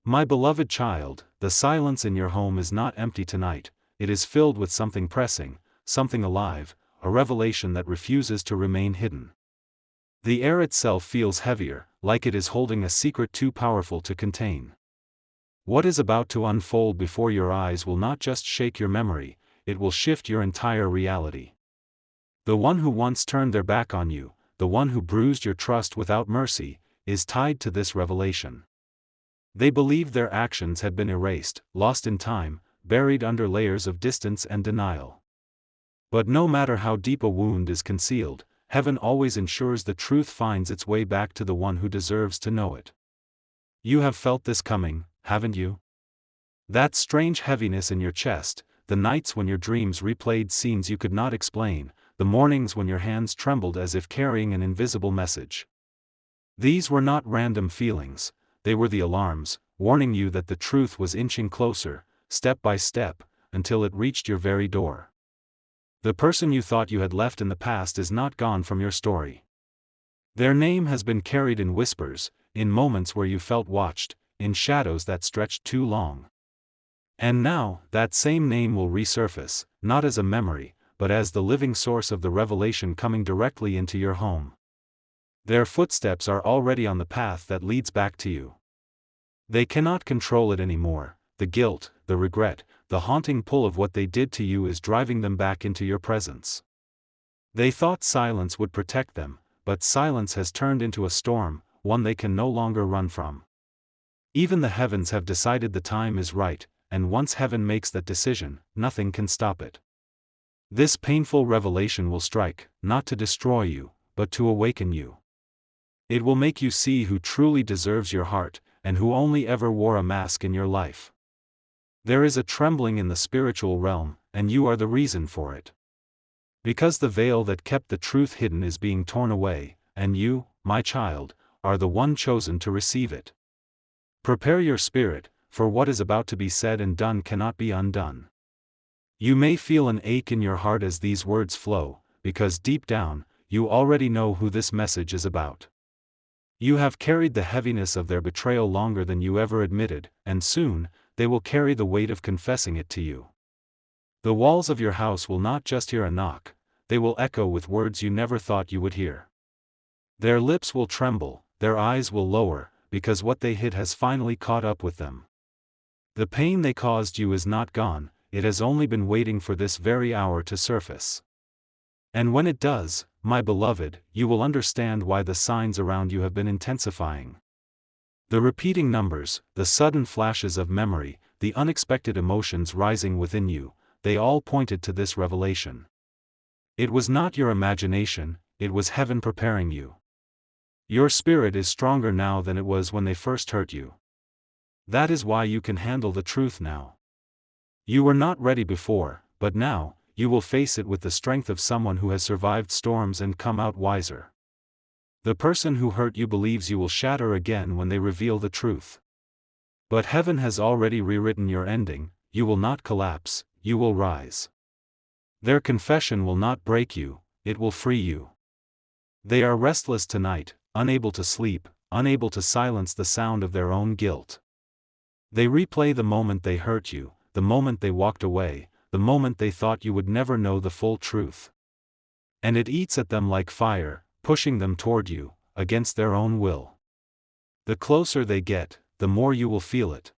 My beloved child, the silence in your home is not empty tonight, it is filled with something pressing, something alive, a revelation that refuses to remain hidden. The air itself feels heavier, like it is holding a secret too powerful to contain. What is about to unfold before your eyes will not just shake your memory, it will shift your entire reality. The one who once turned their back on you, the one who bruised your trust without mercy, is tied to this revelation. They believed their actions had been erased, lost in time, buried under layers of distance and denial. But no matter how deep a wound is concealed, heaven always ensures the truth finds its way back to the one who deserves to know it. You have felt this coming, haven't you? That strange heaviness in your chest, the nights when your dreams replayed scenes you could not explain, the mornings when your hands trembled as if carrying an invisible message. These were not random feelings, they were the alarms, warning you that the truth was inching closer, step by step, until it reached your very door. The person you thought you had left in the past is not gone from your story. Their name has been carried in whispers, in moments where you felt watched, in shadows that stretched too long. And now, that same name will resurface, not as a memory, but as the living source of the revelation coming directly into your home. Their footsteps are already on the path that leads back to you. They cannot control it anymore, the guilt, the regret, the haunting pull of what they did to you is driving them back into your presence. They thought silence would protect them, but silence has turned into a storm, one they can no longer run from. Even the heavens have decided the time is right, and once heaven makes that decision, nothing can stop it. This painful revelation will strike, not to destroy you, but to awaken you. It will make you see who truly deserves your heart, and who only ever wore a mask in your life. There is a trembling in the spiritual realm, and you are the reason for it. Because the veil that kept the truth hidden is being torn away, and you, my child, are the one chosen to receive it. Prepare your spirit, for what is about to be said and done cannot be undone. You may feel an ache in your heart as these words flow, because deep down, you already know who this message is about. You have carried the heaviness of their betrayal longer than you ever admitted, and soon, they will carry the weight of confessing it to you. The walls of your house will not just hear a knock, they will echo with words you never thought you would hear. Their lips will tremble, their eyes will lower, because what they hid has finally caught up with them. The pain they caused you is not gone, it has only been waiting for this very hour to surface. And when it does, my beloved, you will understand why the signs around you have been intensifying. The repeating numbers, the sudden flashes of memory, the unexpected emotions rising within you, they all pointed to this revelation. It was not your imagination, it was heaven preparing you. Your spirit is stronger now than it was when they first hurt you. That is why you can handle the truth now. You were not ready before, but now, you will face it with the strength of someone who has survived storms and come out wiser. The person who hurt you believes you will shatter again when they reveal the truth. But heaven has already rewritten your ending, you will not collapse, you will rise. Their confession will not break you, it will free you. They are restless tonight, unable to sleep, unable to silence the sound of their own guilt. They replay the moment they hurt you, the moment they walked away, the moment they thought you would never know the full truth. And it eats at them like fire, pushing them toward you, against their own will. The closer they get, the more you will feel it.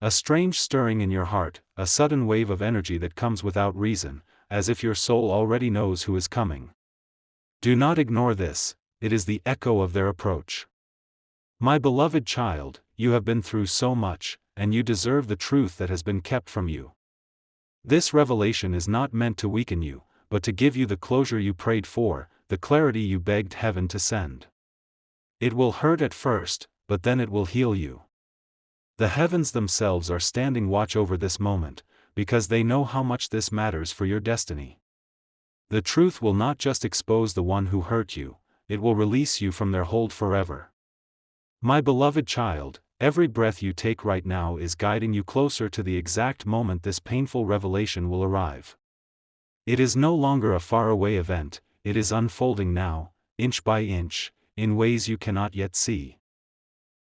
A strange stirring in your heart, a sudden wave of energy that comes without reason, as if your soul already knows who is coming. Do not ignore this, it is the echo of their approach. My beloved child, you have been through so much, and you deserve the truth that has been kept from you. This revelation is not meant to weaken you, but to give you the closure you prayed for, the clarity you begged heaven to send. It will hurt at first, but then it will heal you. The heavens themselves are standing watch over this moment, because they know how much this matters for your destiny. The truth will not just expose the one who hurt you, it will release you from their hold forever. My beloved child, every breath you take right now is guiding you closer to the exact moment this painful revelation will arrive. It is no longer a faraway event, it is unfolding now, inch by inch, in ways you cannot yet see.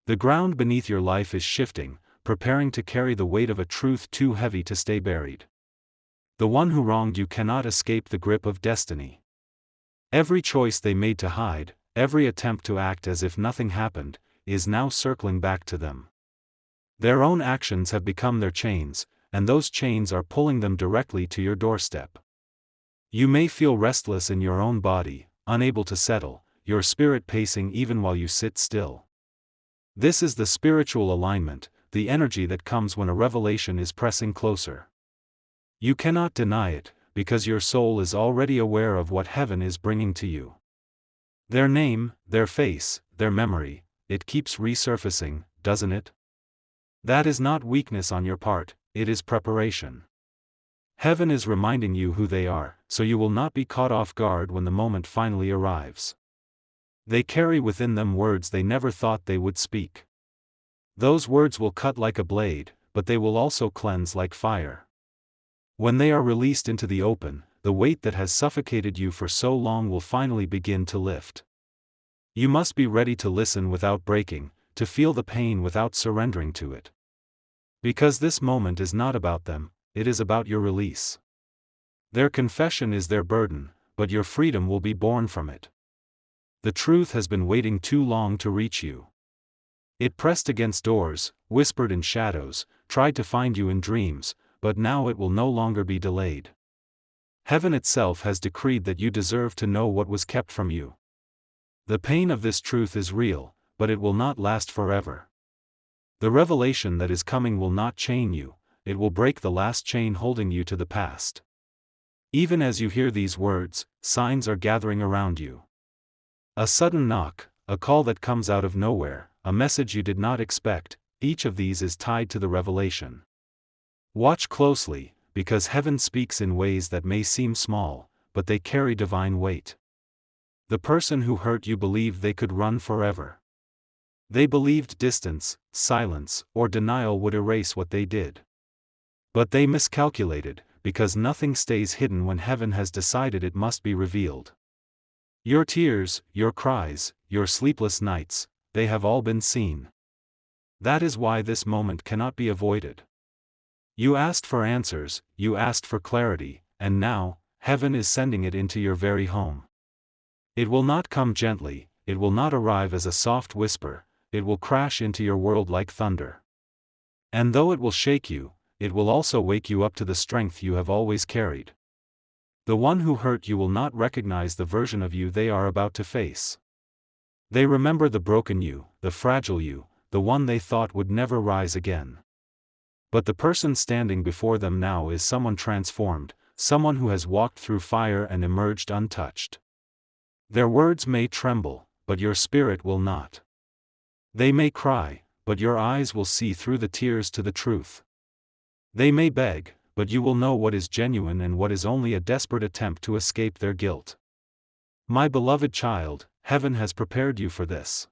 The ground beneath your life is shifting, preparing to carry the weight of a truth too heavy to stay buried. The one who wronged you cannot escape the grip of destiny. Every choice they made to hide, every attempt to act as if nothing happened, is now circling back to them. Their own actions have become their chains, and those chains are pulling them directly to your doorstep. You may feel restless in your own body, unable to settle, your spirit pacing even while you sit still. This is the spiritual alignment, the energy that comes when a revelation is pressing closer. You cannot deny it, because your soul is already aware of what heaven is bringing to you. Their name, their face, their memory, it keeps resurfacing, doesn't it? That is not weakness on your part, it is preparation. Heaven is reminding you who they are, so you will not be caught off guard when the moment finally arrives. They carry within them words they never thought they would speak. Those words will cut like a blade, but they will also cleanse like fire. When they are released into the open, the weight that has suffocated you for so long will finally begin to lift. You must be ready to listen without breaking, to feel the pain without surrendering to it. Because this moment is not about them, it is about your release. Their confession is their burden, but your freedom will be born from it. The truth has been waiting too long to reach you. It pressed against doors, whispered in shadows, tried to find you in dreams, but now it will no longer be delayed. Heaven itself has decreed that you deserve to know what was kept from you. The pain of this truth is real, but it will not last forever. The revelation that is coming will not chain you, it will break the last chain holding you to the past. Even as you hear these words, signs are gathering around you. A sudden knock, a call that comes out of nowhere, a message you did not expect, each of these is tied to the revelation. Watch closely, because heaven speaks in ways that may seem small, but they carry divine weight. The person who hurt you believed they could run forever. They believed distance, silence, or denial would erase what they did. But they miscalculated, because nothing stays hidden when heaven has decided it must be revealed. Your tears, your cries, your sleepless nights, they have all been seen. That is why this moment cannot be avoided. You asked for answers, you asked for clarity, and now, heaven is sending it into your very home. It will not come gently, it will not arrive as a soft whisper, it will crash into your world like thunder. And though it will shake you, it will also wake you up to the strength you have always carried. The one who hurt you will not recognize the version of you they are about to face. They remember the broken you, the fragile you, the one they thought would never rise again. But the person standing before them now is someone transformed, someone who has walked through fire and emerged untouched. Their words may tremble, but your spirit will not. They may cry, but your eyes will see through the tears to the truth. They may beg, but you will know what is genuine and what is only a desperate attempt to escape their guilt. My beloved child, heaven has prepared you for this.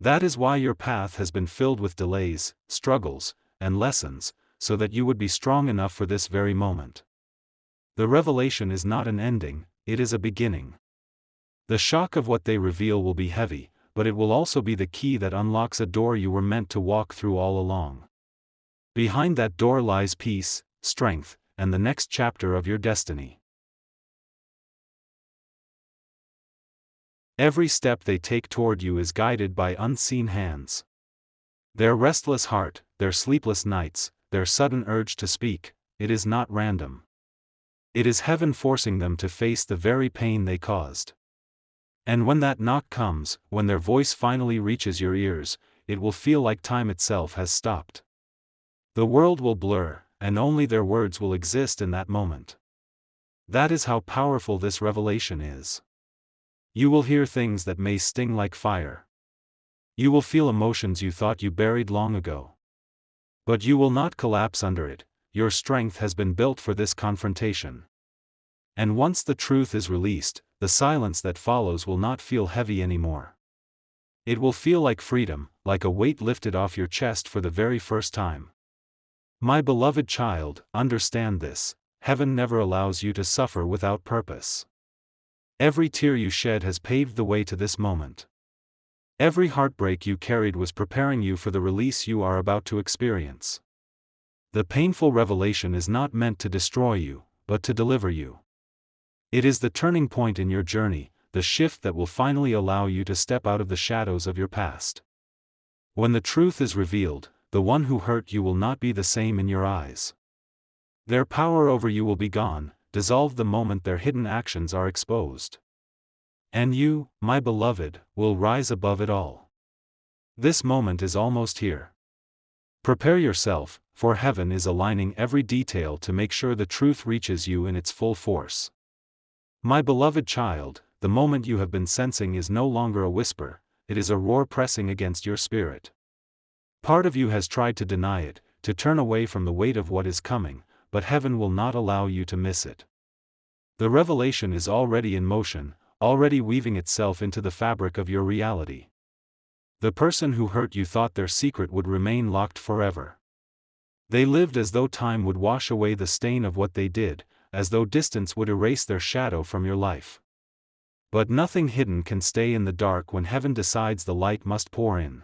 That is why your path has been filled with delays, struggles, and lessons, so that you would be strong enough for this very moment. The revelation is not an ending, it is a beginning. The shock of what they reveal will be heavy, but it will also be the key that unlocks a door you were meant to walk through all along. Behind that door lies peace, strength, and the next chapter of your destiny. Every step they take toward you is guided by unseen hands. Their restless heart, their sleepless nights, their sudden urge to speak, it is not random. It is heaven forcing them to face the very pain they caused. And when that knock comes, when their voice finally reaches your ears, it will feel like time itself has stopped. The world will blur, and only their words will exist in that moment. That is how powerful this revelation is. You will hear things that may sting like fire. You will feel emotions you thought you buried long ago. But you will not collapse under it, your strength has been built for this confrontation. And once the truth is released, the silence that follows will not feel heavy anymore. It will feel like freedom, like a weight lifted off your chest for the very first time. My beloved child, understand this, heaven never allows you to suffer without purpose. Every tear you shed has paved the way to this moment. Every heartbreak you carried was preparing you for the release you are about to experience. The painful revelation is not meant to destroy you, but to deliver you. It is the turning point in your journey, the shift that will finally allow you to step out of the shadows of your past. When the truth is revealed, the one who hurt you will not be the same in your eyes. Their power over you will be gone, dissolved the moment their hidden actions are exposed. And you, my beloved, will rise above it all. This moment is almost here. Prepare yourself, for heaven is aligning every detail to make sure the truth reaches you in its full force. My beloved child, the moment you have been sensing is no longer a whisper, it is a roar pressing against your spirit. Part of you has tried to deny it, to turn away from the weight of what is coming, but heaven will not allow you to miss it. The revelation is already in motion, already weaving itself into the fabric of your reality. The person who hurt you thought their secret would remain locked forever. They lived as though time would wash away the stain of what they did, as though distance would erase their shadow from your life. But nothing hidden can stay in the dark when heaven decides the light must pour in.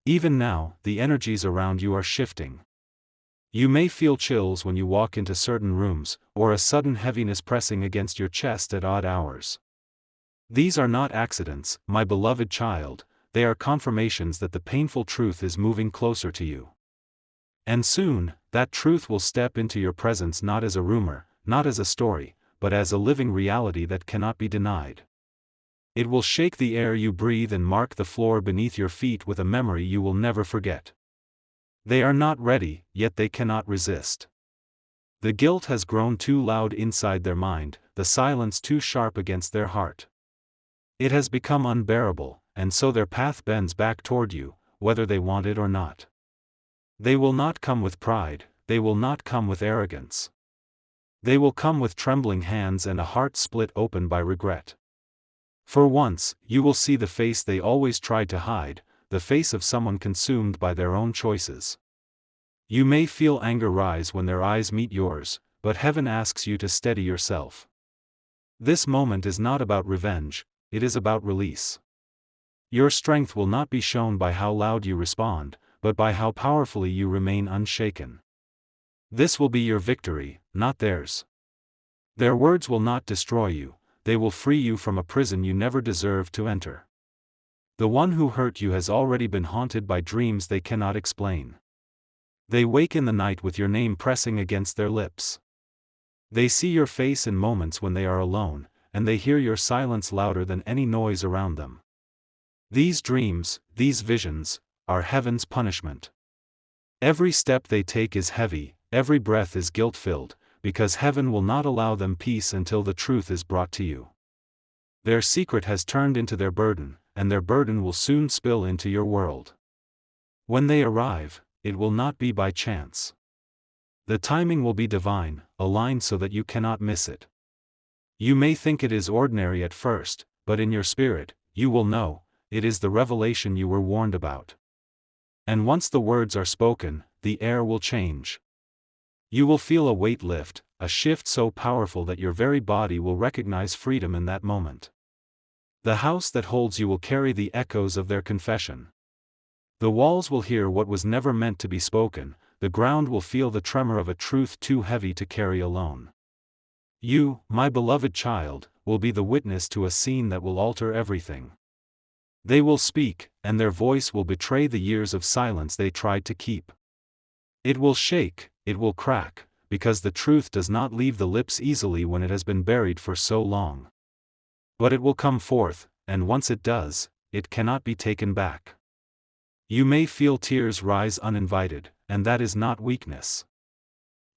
Even now, the energies around you are shifting. You may feel chills when you walk into certain rooms, or a sudden heaviness pressing against your chest at odd hours. These are not accidents, my beloved child, they are confirmations that the painful truth is moving closer to you. And soon, that truth will step into your presence not as a rumor, not as a story, but as a living reality that cannot be denied. It will shake the air you breathe and mark the floor beneath your feet with a memory you will never forget. They are not ready, yet they cannot resist. The guilt has grown too loud inside their mind, the silence too sharp against their heart. It has become unbearable, and so their path bends back toward you, whether they want it or not. They will not come with pride, they will not come with arrogance. They will come with trembling hands and a heart split open by regret. For once, you will see the face they always tried to hide, the face of someone consumed by their own choices. You may feel anger rise when their eyes meet yours, but heaven asks you to steady yourself. This moment is not about revenge, it is about release. Your strength will not be shown by how loud you respond, but by how powerfully you remain unshaken. This will be your victory, not theirs. Their words will not destroy you, they will free you from a prison you never deserved to enter. The one who hurt you has already been haunted by dreams they cannot explain. They wake in the night with your name pressing against their lips. They see your face in moments when they are alone, and they hear your silence louder than any noise around them. These dreams, these visions, are heaven's punishment. Every step they take is heavy, every breath is guilt-filled, because heaven will not allow them peace until the truth is brought to you. Their secret has turned into their burden, and their burden will soon spill into your world. When they arrive, it will not be by chance. The timing will be divine, aligned so that you cannot miss it. You may think it is ordinary at first, but in your spirit, you will know, it is the revelation you were warned about. And once the words are spoken, the air will change. You will feel a weight lift, a shift so powerful that your very body will recognize freedom in that moment. The house that holds you will carry the echoes of their confession. The walls will hear what was never meant to be spoken, the ground will feel the tremor of a truth too heavy to carry alone. You, my beloved child, will be the witness to a scene that will alter everything. They will speak, and their voice will betray the years of silence they tried to keep. It will shake, it will crack, because the truth does not leave the lips easily when it has been buried for so long. But it will come forth, and once it does, it cannot be taken back. You may feel tears rise uninvited, and that is not weakness.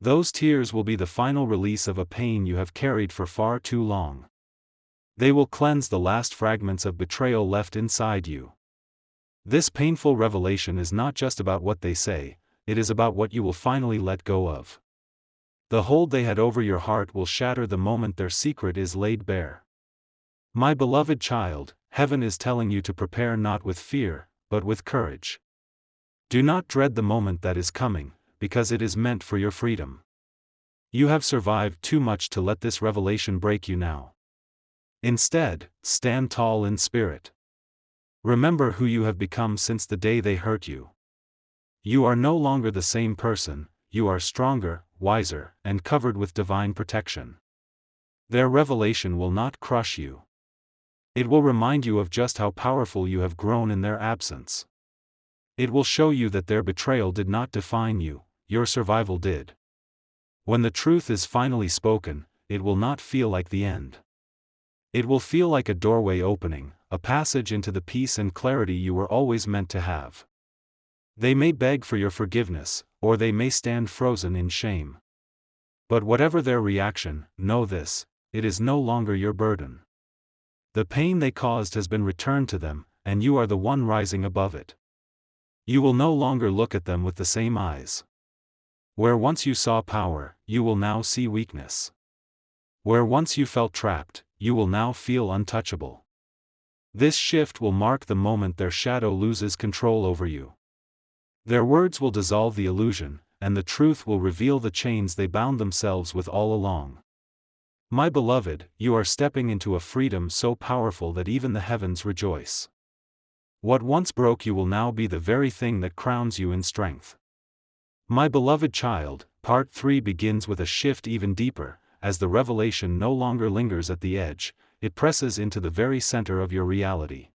Those tears will be the final release of a pain you have carried for far too long. They will cleanse the last fragments of betrayal left inside you. This painful revelation is not just about what they say, it is about what you will finally let go of. The hold they had over your heart will shatter the moment their secret is laid bare. My beloved child, heaven is telling you to prepare not with fear, but with courage. Do not dread the moment that is coming, because it is meant for your freedom. You have survived too much to let this revelation break you now. Instead, stand tall in spirit. Remember who you have become since the day they hurt you. You are no longer the same person, you are stronger, wiser, and covered with divine protection. Their revelation will not crush you. It will remind you of just how powerful you have grown in their absence. It will show you that their betrayal did not define you, your survival did. When the truth is finally spoken, it will not feel like the end. It will feel like a doorway opening, a passage into the peace and clarity you were always meant to have. They may beg for your forgiveness, or they may stand frozen in shame. But whatever their reaction, know this: it is no longer your burden. The pain they caused has been returned to them, and you are the one rising above it. You will no longer look at them with the same eyes. Where once you saw power, you will now see weakness. Where once you felt trapped, you will now feel untouchable. This shift will mark the moment their shadow loses control over you. Their words will dissolve the illusion, and the truth will reveal the chains they bound themselves with all along. My beloved, you are stepping into a freedom so powerful that even the heavens rejoice. What once broke you will now be the very thing that crowns you in strength. My beloved child, Part 3 begins with a shift even deeper. As the revelation no longer lingers at the edge, it presses into the very center of your reality.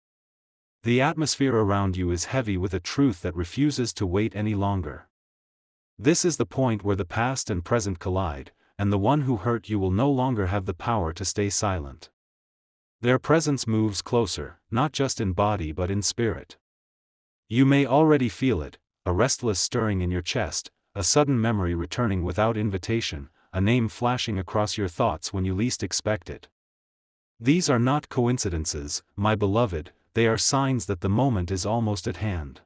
The atmosphere around you is heavy with a truth that refuses to wait any longer. This is the point where the past and present collide, and the one who hurt you will no longer have the power to stay silent. Their presence moves closer, not just in body but in spirit. You may already feel it, a restless stirring in your chest, a sudden memory returning without invitation, a name flashing across your thoughts when you least expect it. These are not coincidences, my beloved, they are signs that the moment is almost at hand.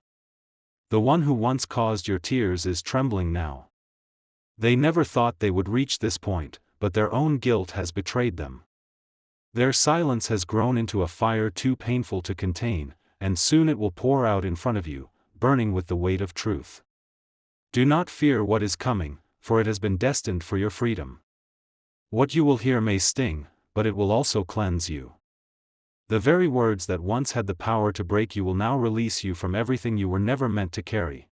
The one who once caused your tears is trembling now. They never thought they would reach this point, but their own guilt has betrayed them. Their silence has grown into a fire too painful to contain, and soon it will pour out in front of you, burning with the weight of truth. Do not fear what is coming, for it has been destined for your freedom. What you will hear may sting, but it will also cleanse you. The very words that once had the power to break you will now release you from everything you were never meant to carry.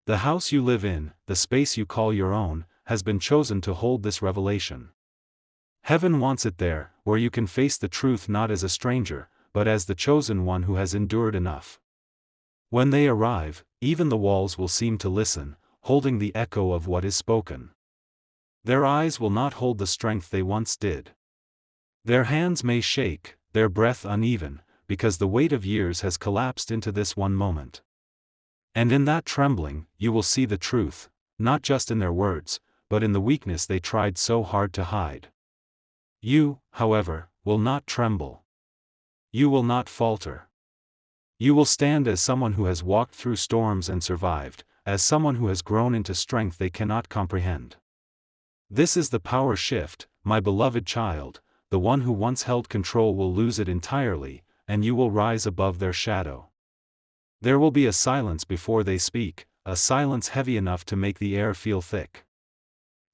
The house you live in, the space you call your own, has been chosen to hold this revelation. Heaven wants it there, where you can face the truth not as a stranger, but as the chosen one who has endured enough. When they arrive, even the walls will seem to listen, holding the echo of what is spoken. Their eyes will not hold the strength they once did. Their hands may shake, their breath uneven, because the weight of years has collapsed into this one moment. And in that trembling, you will see the truth, not just in their words, but in the weakness they tried so hard to hide. You, however, will not tremble. You will not falter. You will stand as someone who has walked through storms and survived, as someone who has grown into strength they cannot comprehend. This is the power shift, my beloved child. The one who once held control will lose it entirely, and you will rise above their shadow. There will be a silence before they speak, a silence heavy enough to make the air feel thick.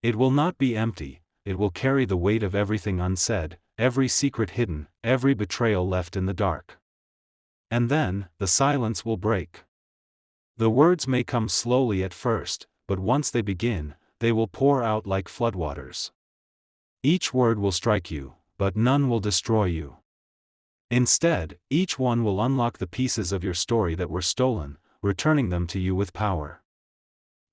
It will not be empty, it will carry the weight of everything unsaid, every secret hidden, every betrayal left in the dark. And then, the silence will break. The words may come slowly at first, but once they begin, they will pour out like floodwaters. Each word will strike you, but none will destroy you. Instead, each one will unlock the pieces of your story that were stolen, returning them to you with power.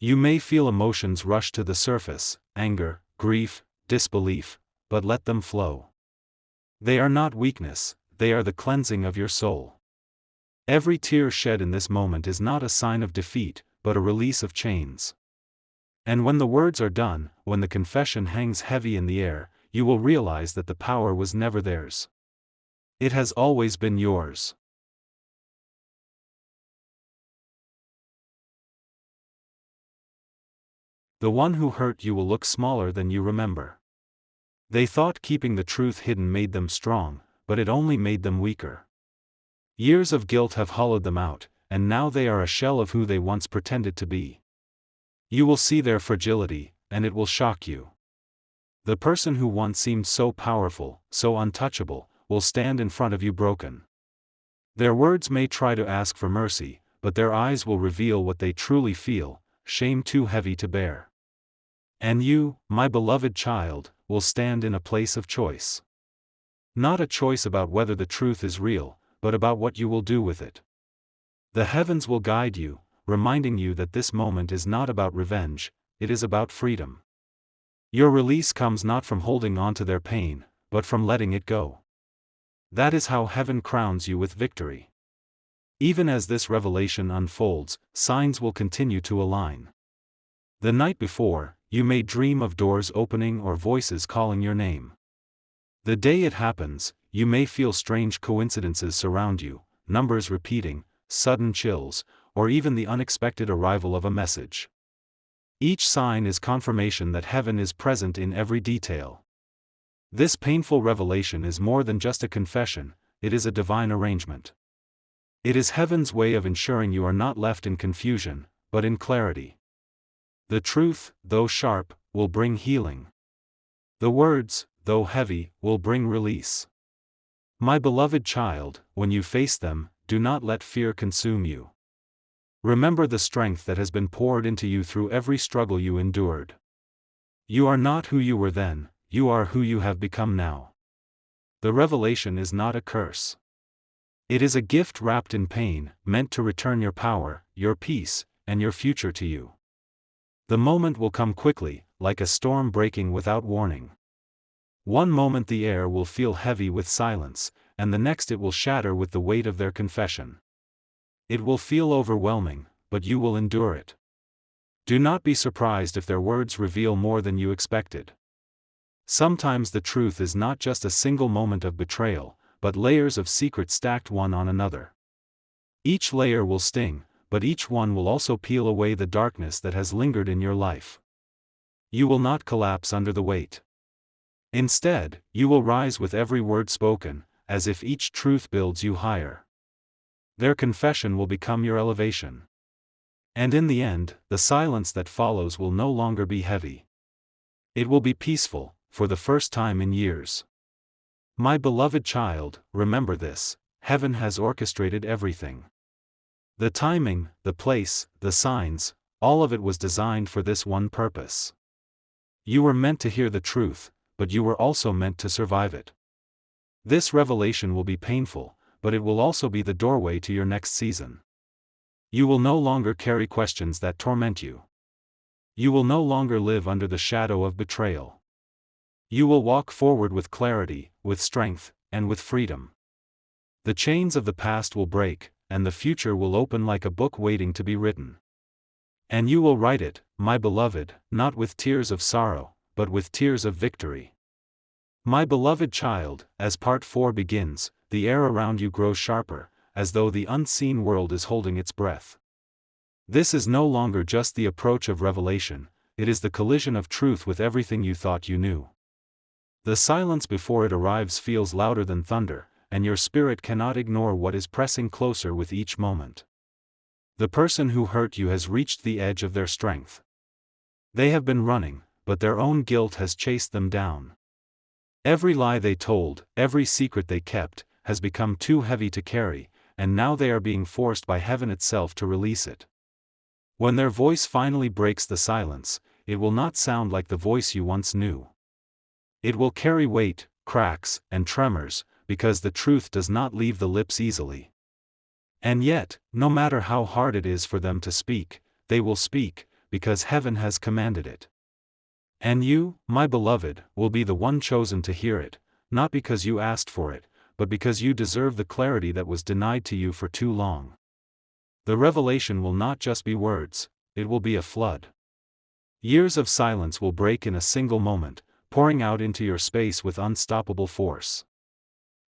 You may feel emotions rush to the surface, anger, grief, disbelief, but let them flow. They are not weakness, they are the cleansing of your soul. Every tear shed in this moment is not a sign of defeat, but a release of chains. And when the words are done, when the confession hangs heavy in the air, you will realize that the power was never theirs. It has always been yours. The one who hurt you will look smaller than you remember. They thought keeping the truth hidden made them strong, but it only made them weaker. Years of guilt have hollowed them out, and now they are a shell of who they once pretended to be. You will see their fragility, and it will shock you. The person who once seemed so powerful, so untouchable, will stand in front of you broken. Their words may try to ask for mercy, but their eyes will reveal what they truly feel, shame too heavy to bear. And you, my beloved child, will stand in a place of choice. Not a choice about whether the truth is real, but about what you will do with it. The heavens will guide you, reminding you that this moment is not about revenge, it is about freedom. Your release comes not from holding on to their pain, but from letting it go. That is how heaven crowns you with victory. Even as this revelation unfolds, signs will continue to align. The night before, you may dream of doors opening or voices calling your name. The day it happens, you may feel strange coincidences surround you, numbers repeating, sudden chills, or even the unexpected arrival of a message. Each sign is confirmation that heaven is present in every detail. This painful revelation is more than just a confession, it is a divine arrangement. It is heaven's way of ensuring you are not left in confusion, but in clarity. The truth, though sharp, will bring healing. The words, though heavy, will bring release. My beloved child, when you face them, do not let fear consume you. Remember the strength that has been poured into you through every struggle you endured. You are not who you were then, you are who you have become now. The revelation is not a curse. It is a gift wrapped in pain, meant to return your power, your peace, and your future to you. The moment will come quickly, like a storm breaking without warning. One moment the air will feel heavy with silence, and the next it will shatter with the weight of their confession. It will feel overwhelming, but you will endure it. Do not be surprised if their words reveal more than you expected. Sometimes the truth is not just a single moment of betrayal, but layers of secret stacked one on another. Each layer will sting, but each one will also peel away the darkness that has lingered in your life. You will not collapse under the weight. Instead, you will rise with every word spoken, as if each truth builds you higher. Their confession will become your elevation. And in the end, the silence that follows will no longer be heavy. It will be peaceful, for the first time in years. My beloved child, remember this, heaven has orchestrated everything. The timing, the place, the signs, all of it was designed for this one purpose. You were meant to hear the truth, but you were also meant to survive it. This revelation will be painful, but it will also be the doorway to your next season. You will no longer carry questions that torment you. You will no longer live under the shadow of betrayal. You will walk forward with clarity, with strength, and with freedom. The chains of the past will break, and the future will open like a book waiting to be written. And you will write it, my beloved, not with tears of sorrow, but with tears of victory. My beloved child, as part 4 begins, the air around you grows sharper, as though the unseen world is holding its breath. This is no longer just the approach of revelation, it is the collision of truth with everything you thought you knew. The silence before it arrives feels louder than thunder, and your spirit cannot ignore what is pressing closer with each moment. The person who hurt you has reached the edge of their strength. They have been running, but their own guilt has chased them down. Every lie they told, every secret they kept, has become too heavy to carry, and now they are being forced by heaven itself to release it. When their voice finally breaks the silence, it will not sound like the voice you once knew. It will carry weight, cracks, and tremors, because the truth does not leave the lips easily. And yet, no matter how hard it is for them to speak, they will speak, because heaven has commanded it. And you, my beloved, will be the one chosen to hear it, not because you asked for it, but because you deserve the clarity that was denied to you for too long. The revelation will not just be words, it will be a flood. Years of silence will break in a single moment, pouring out into your space with unstoppable force.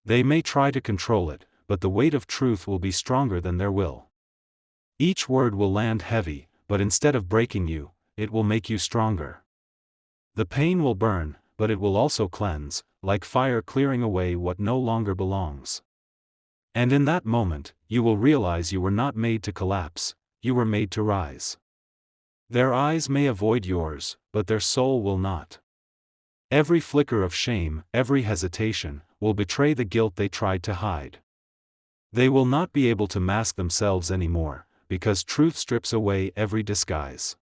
They may try to control it, but the weight of truth will be stronger than their will. Each word will land heavy, but instead of breaking you, it will make you stronger. The pain will burn, but it will also cleanse, like fire clearing away what no longer belongs. And in that moment, you will realize you were not made to collapse, you were made to rise. Their eyes may avoid yours, but their soul will not. Every flicker of shame, every hesitation, will betray the guilt they tried to hide. They will not be able to mask themselves anymore, because truth strips away every disguise.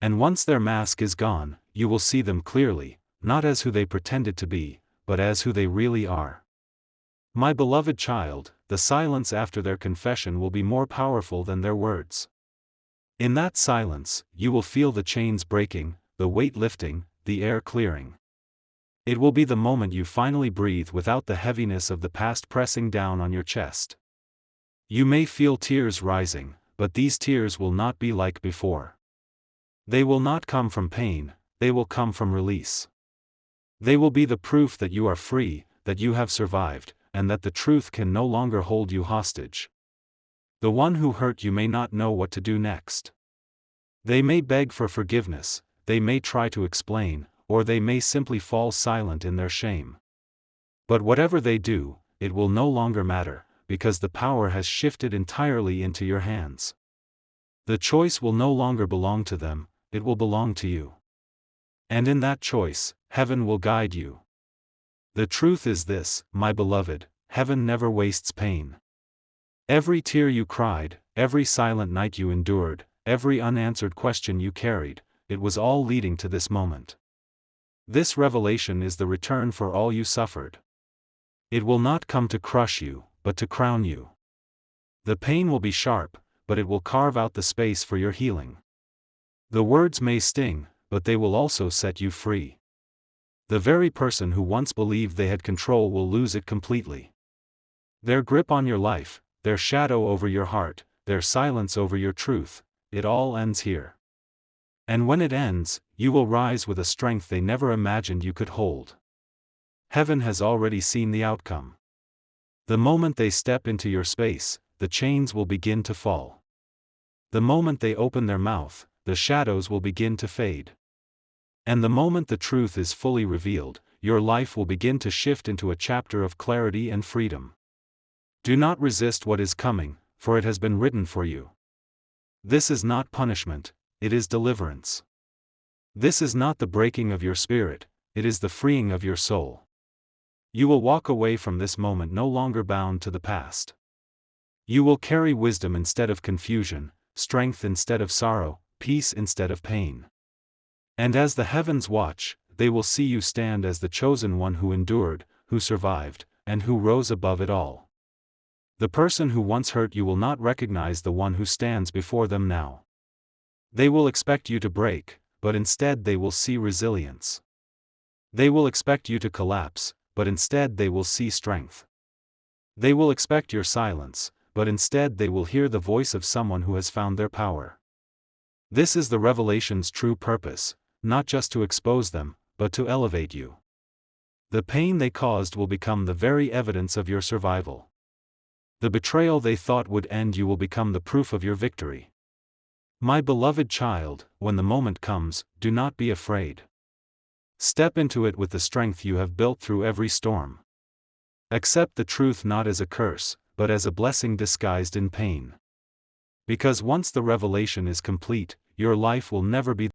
And once their mask is gone, you will see them clearly, not as who they pretended to be, but as who they really are. My beloved child, the silence after their confession will be more powerful than their words. In that silence, you will feel the chains breaking, the weight lifting, the air clearing. It will be the moment you finally breathe without the heaviness of the past pressing down on your chest. You may feel tears rising, but these tears will not be like before. They will not come from pain, they will come from release. They will be the proof that you are free, that you have survived, and that the truth can no longer hold you hostage. The one who hurt you may not know what to do next. They may beg for forgiveness, they may try to explain, or they may simply fall silent in their shame. But whatever they do, it will no longer matter, because the power has shifted entirely into your hands. The choice will no longer belong to them, it will belong to you. And in that choice, heaven will guide you. The truth is this, my beloved, heaven never wastes pain. Every tear you cried, every silent night you endured, every unanswered question you carried, it was all leading to this moment. This revelation is the return for all you suffered. It will not come to crush you, but to crown you. The pain will be sharp, but it will carve out the space for your healing. The words may sting, but they will also set you free. The very person who once believed they had control will lose it completely. Their grip on your life, their shadow over your heart, their silence over your truth, it all ends here. And when it ends, you will rise with a strength they never imagined you could hold. Heaven has already seen the outcome. The moment they step into your space, the chains will begin to fall. The moment they open their mouth, the shadows will begin to fade. And the moment the truth is fully revealed, your life will begin to shift into a chapter of clarity and freedom. Do not resist what is coming, for it has been written for you. This is not punishment, it is deliverance. This is not the breaking of your spirit, it is the freeing of your soul. You will walk away from this moment no longer bound to the past. You will carry wisdom instead of confusion, strength instead of sorrow, peace instead of pain. And as the heavens watch, they will see you stand as the chosen one who endured, who survived, and who rose above it all. The person who once hurt you will not recognize the one who stands before them now. They will expect you to break, but instead they will see resilience. They will expect you to collapse, but instead they will see strength. They will expect your silence, but instead they will hear the voice of someone who has found their power. This is the revelation's true purpose, not just to expose them, but to elevate you. The pain they caused will become the very evidence of your survival. The betrayal they thought would end you will become the proof of your victory. My beloved child, when the moment comes, do not be afraid. Step into it with the strength you have built through every storm. Accept the truth not as a curse, but as a blessing disguised in pain. Because once the revelation is complete, your life will never be